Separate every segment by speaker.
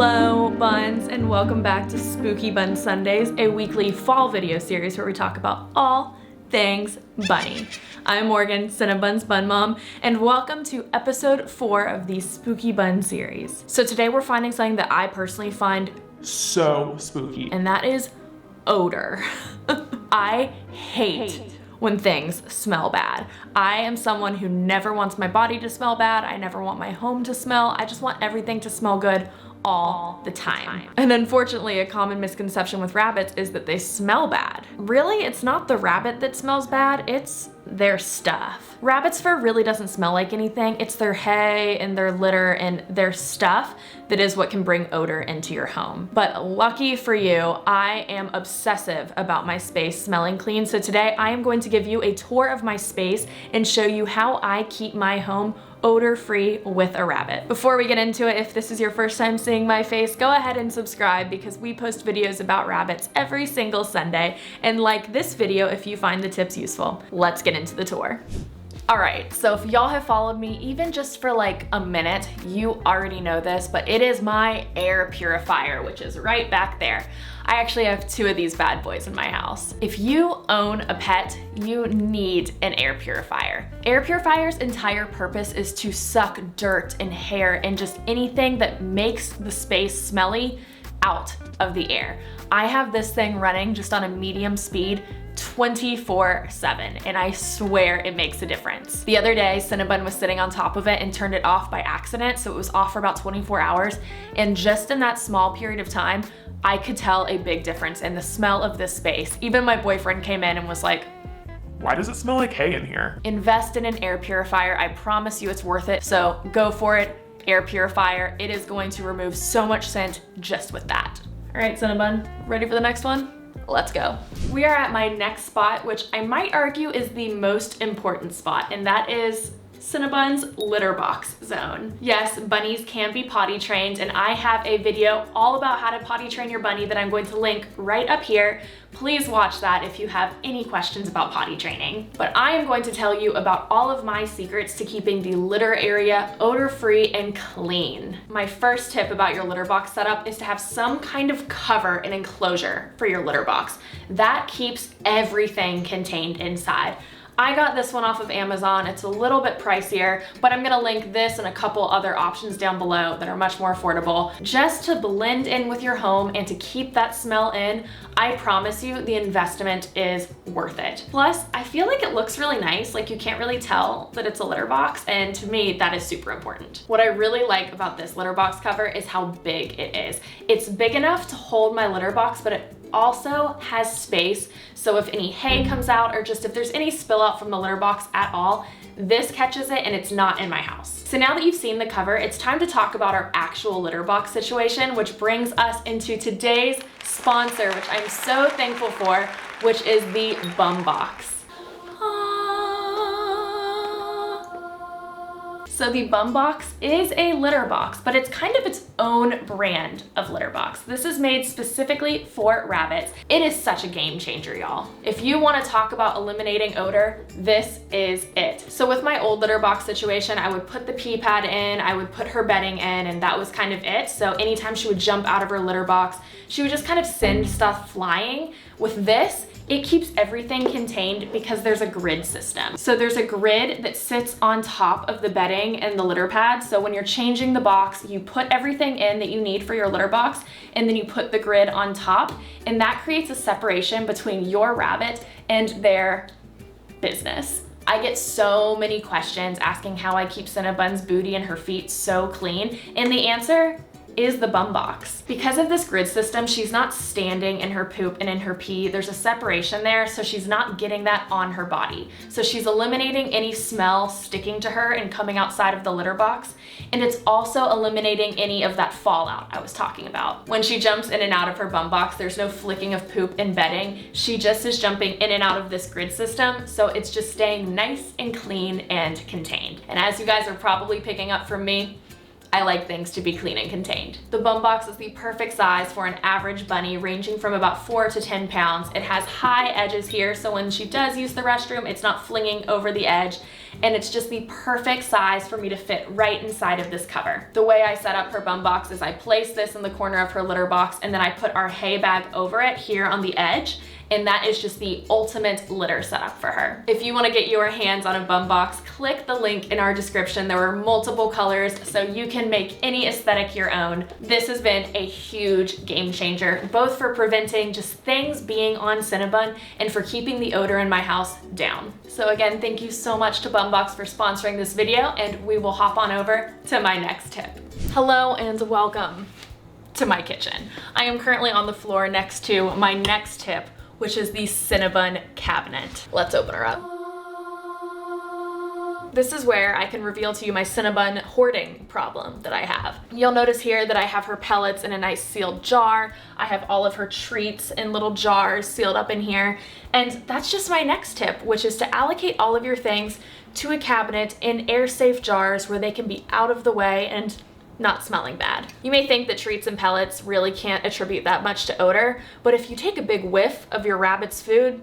Speaker 1: Hello, Buns, and welcome back to Spooky Bun Sundays, a weekly fall video series where we talk about all things bunny. I'm Morgan, Cinnabun's bun mom, and welcome to episode 4 of the Spooky Bun series. So today we're finding something that I personally find
Speaker 2: so spooky,
Speaker 1: and that is odor. I hate when things smell bad. I am someone who never wants my body to smell bad. I never want my home to smell. I just want everything to smell good all the time. And unfortunately, a common misconception with rabbits is that they smell bad. Really, it's not the rabbit that smells bad, it's their stuff. Rabbit's fur really doesn't smell like anything. It's their hay and their litter and their stuff that is what can bring odor into your home. But lucky for you, I am obsessive about my space smelling clean. So today I am going to give you a tour of my space and show you how I keep my home odor-free with a rabbit. Before we get into it, if this is your first time seeing my face, go ahead and subscribe because we post videos about rabbits every single Sunday, and like this video if you find the tips useful. Let's get into the tour. Alright, so if y'all have followed me even just for like a minute, you already know this, but it is my air purifier, which is right back there. I actually have 2 of these bad boys in my house. If you own a pet, you need an air purifier. Air purifier's entire purpose is to suck dirt and hair and just anything that makes the space smelly out of the air. I have this thing running just on a medium speed 24/7, and I swear it makes a difference. The other day, Cinnabun was sitting on top of it and turned it off by accident, so it was off for about 24 hours, and just in that small period of time, I could tell a big difference in the smell of this space. Even my boyfriend came in and was like,
Speaker 2: why does it smell like hay in here?
Speaker 1: Invest in an air purifier. I promise you it's worth it, so go for it. Air purifier. It is going to remove so much scent just with that. All right, Cinnabun, ready for the next one? Let's go. We are at my next spot, which I might argue is the most important spot, and that is Cinnabun's litter box zone. Yes, bunnies can be potty trained, and I have a video all about how to potty train your bunny that I'm going to link right up here. Please watch that if you have any questions about potty training. But I am going to tell you about all of my secrets to keeping the litter area odor-free and clean. My first tip about your litter box setup is to have some kind of cover and enclosure for your litter box. That keeps everything contained inside. I got this one off of Amazon. It's a little bit pricier, but I'm gonna link this and a couple other options down below that are much more affordable. Just to blend in with your home and to keep that smell in, I promise you the investment is worth it. Plus, I feel like it looks really nice. Like you can't really tell that it's a litter box, and to me, that is super important. What I really like about this litter box cover is how big it is. It's big enough to hold my litter box, but it also has space, so if any hay comes out or just if there's any spill out from the litter box at all, this catches it and it's not in my house. So now that you've seen the cover, it's time to talk about our actual litter box situation, which brings us into today's sponsor, which I'm so thankful for, which is the Bumbox. So the Bumbox is a litter box, but it's kind of its own brand of litter box. This is made specifically for rabbits. It is such a game changer, y'all. If you want to talk about eliminating odor, this is it. So with my old litter box situation, I would put the pee pad in, I would put her bedding in, and that was kind of it. So anytime she would jump out of her litter box, she would just kind of send stuff flying. With this, it keeps everything contained because there's a grid system. So there's a grid that sits on top of the bedding and the litter pad. So when you're changing the box, you put everything in that you need for your litter box, and then you put the grid on top, and that creates a separation between your rabbit and their business. I get so many questions asking how I keep Cinnabun's booty and her feet so clean, and the answer is the Bumbox. Because of this grid system, she's not standing in her poop and in her pee. There's a separation there, so she's not getting that on her body. So she's eliminating any smell sticking to her and coming outside of the litter box. And it's also eliminating any of that fallout I was talking about. When she jumps in and out of her Bumbox, there's no flicking of poop and bedding. She just is jumping in and out of this grid system, so it's just staying nice and clean and contained. And as you guys are probably picking up from me, I like things to be clean and contained. The Bumbox is the perfect size for an average bunny, ranging from about 4 to 10 pounds. It has high edges here, so when she does use the restroom, it's not flinging over the edge. and it's just the perfect size for me to fit right inside of this cover. The way I set up her Bumbox is I place this in the corner of her litter box, and then I put our hay bag over it here on the edge, and that is just the ultimate litter setup for her. If you want to get your hands on a Bumbox, click the link in our description. There are multiple colors, so you can make any aesthetic your own. This has been a huge game changer, both for preventing just things being on Cinnabun and for keeping the odor in my house down. So again, thank you so much to Bumbox for sponsoring this video, and we will hop on over to my next tip. Hello and welcome to my kitchen. I am currently on the floor next to my next tip, which is the Cinnabun cabinet. Let's open her up. This is where I can reveal to you my Cinnabun hoarding problem that I have. You'll notice here that I have her pellets in a nice sealed jar. I have all of her treats in little jars sealed up in here. And that's just my next tip, which is to allocate all of your things to a cabinet in air-safe jars where they can be out of the way and not smelling bad. You may think that treats and pellets really can't attribute that much to odor, but if you take a big whiff of your rabbit's food,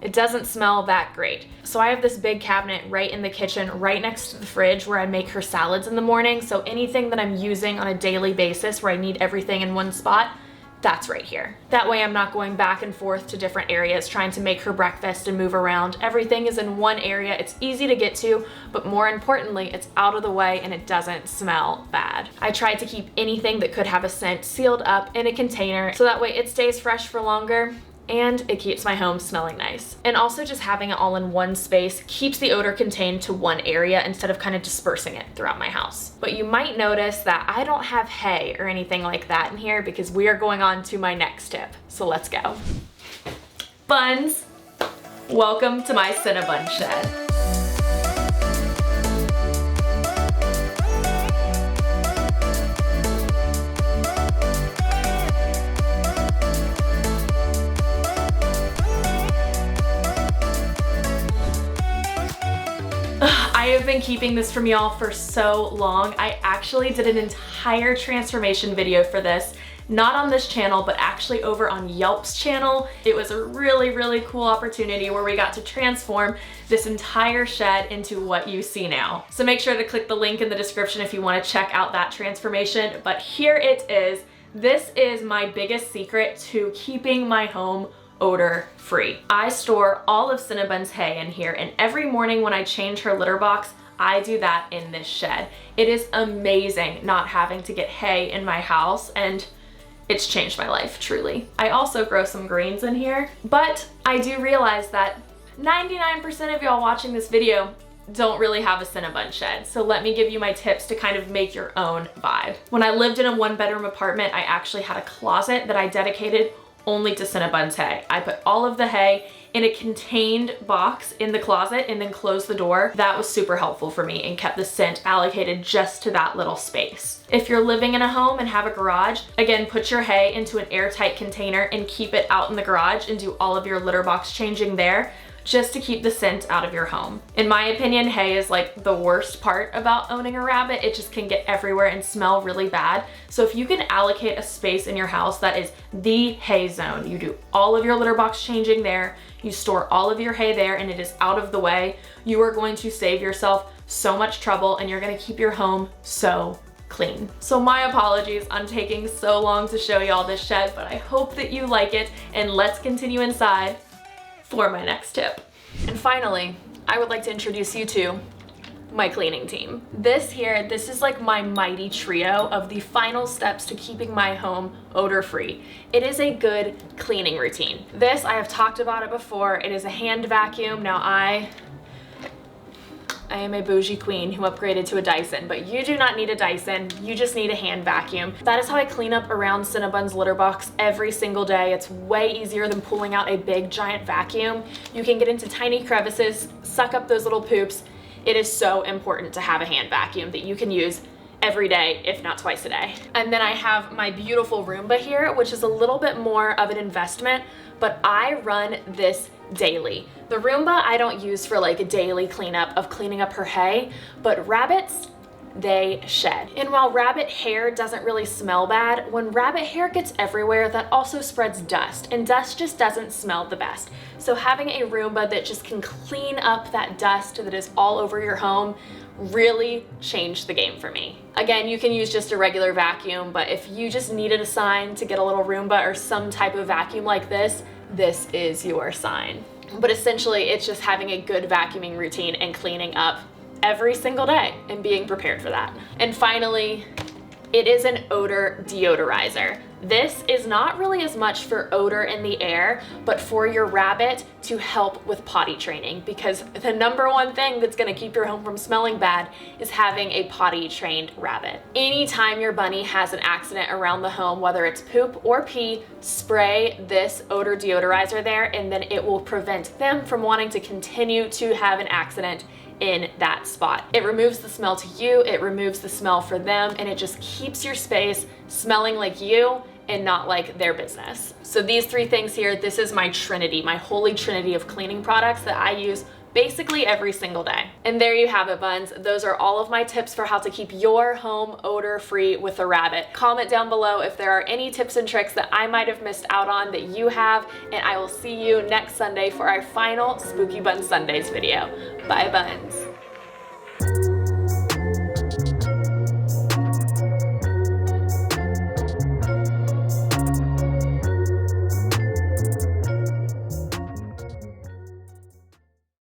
Speaker 1: it doesn't smell that great. So I have this big cabinet right in the kitchen, right next to the fridge where I make her salads in the morning. So anything that I'm using on a daily basis where I need everything in one spot, that's right here. That way I'm not going back and forth to different areas trying to make her breakfast and move around. Everything is in one area. It's easy to get to, but more importantly, it's out of the way and it doesn't smell bad. I tried to keep anything that could have a scent sealed up in a container so that way it stays fresh for longer and it keeps my home smelling nice. And also just having it all in one space keeps the odor contained to one area instead of kind of dispersing it throughout my house. But you might notice that I don't have hay or anything like that in here because we are going on to my next tip. So let's go. Buns, welcome to my Cinnabun shed. I have been keeping this from y'all for so long. I actually did an entire transformation video for this, not on this channel, but actually over on Yelp's channel. It was a really, really cool opportunity where we got to transform this entire shed into what you see now. So make sure to click the link in the description if you want to check out that transformation. But here it is. This is my biggest secret to keeping my home odor free. I store all of Cinnabun's hay in here, and every morning when I change her litter box, I do that in this shed. It is amazing not having to get hay in my house, and it's changed my life, truly. I also grow some greens in here, but I do realize that 99% of y'all watching this video don't really have a Cinnabun shed. So let me give you my tips to kind of make your own vibe. When I lived in a one-bedroom apartment, I actually had a closet that I dedicated only to Cinnabun's hay. I put all of the hay in a contained box in the closet and then closed the door. That was super helpful for me and kept the scent allocated just to that little space. If you're living in a home and have a garage, again, put your hay into an airtight container and keep it out in the garage and do all of your litter box changing there, just to keep the scent out of your home. In my opinion, hay is like the worst part about owning a rabbit. It just can get everywhere and smell really bad. So if you can allocate a space in your house that is the hay zone, you do all of your litter box changing there, you store all of your hay there, and it is out of the way, you are going to save yourself so much trouble and you're gonna keep your home so clean. So my apologies on taking so long to show y'all this shed, but I hope that you like it, and let's continue inside for my next tip. And finally, I would like to introduce you to my cleaning team. This is like my mighty trio of the final steps to keeping my home odor free. It is a good cleaning routine. This, I have talked about it before. It is a hand vacuum. Now I am a bougie queen who upgraded to a Dyson, but you do not need a Dyson. You just need a hand vacuum. That is how I clean up around Cinnabun's litter box every single day. It's way easier than pulling out a big giant vacuum. You can get into tiny crevices, suck up those little poops. It is so important to have a hand vacuum that you can use every day, if not twice a day. And then I have my beautiful Roomba here, which is a little bit more of an investment, but I run this daily. The Roomba I don't use for like a daily cleanup of cleaning up her hay, but rabbits, they shed. And while rabbit hair doesn't really smell bad, when rabbit hair gets everywhere, that also spreads dust, and dust just doesn't smell the best. So having a Roomba that just can clean up that dust that is all over your home really changed the game for me. Again, you can use just a regular vacuum, but if you just needed a sign to get a little Roomba or some type of vacuum like this is your sign. But essentially, it's just having a good vacuuming routine and cleaning up every single day and being prepared for that. And finally, it is an odor deodorizer. This is not really as much for odor in the air, but for your rabbit to help with potty training, because the number one thing that's gonna keep your home from smelling bad is having a potty trained rabbit. Anytime your bunny has an accident around the home, whether it's poop or pee, spray this odor deodorizer there, and then it will prevent them from wanting to continue to have an accident in that spot. It removes the smell to you, it removes the smell for them, and it just keeps your space smelling like you and not like their business. So these three things here, this is my trinity, my holy trinity of cleaning products that I use basically every single day. And there you have it, Buns. Those are all of my tips for how to keep your home odor free with a rabbit. Comment down below if there are any tips and tricks that I might have missed out on that you have, and I will see you next Sunday for our final Spooky Bun Sundays video. Bye, Buns.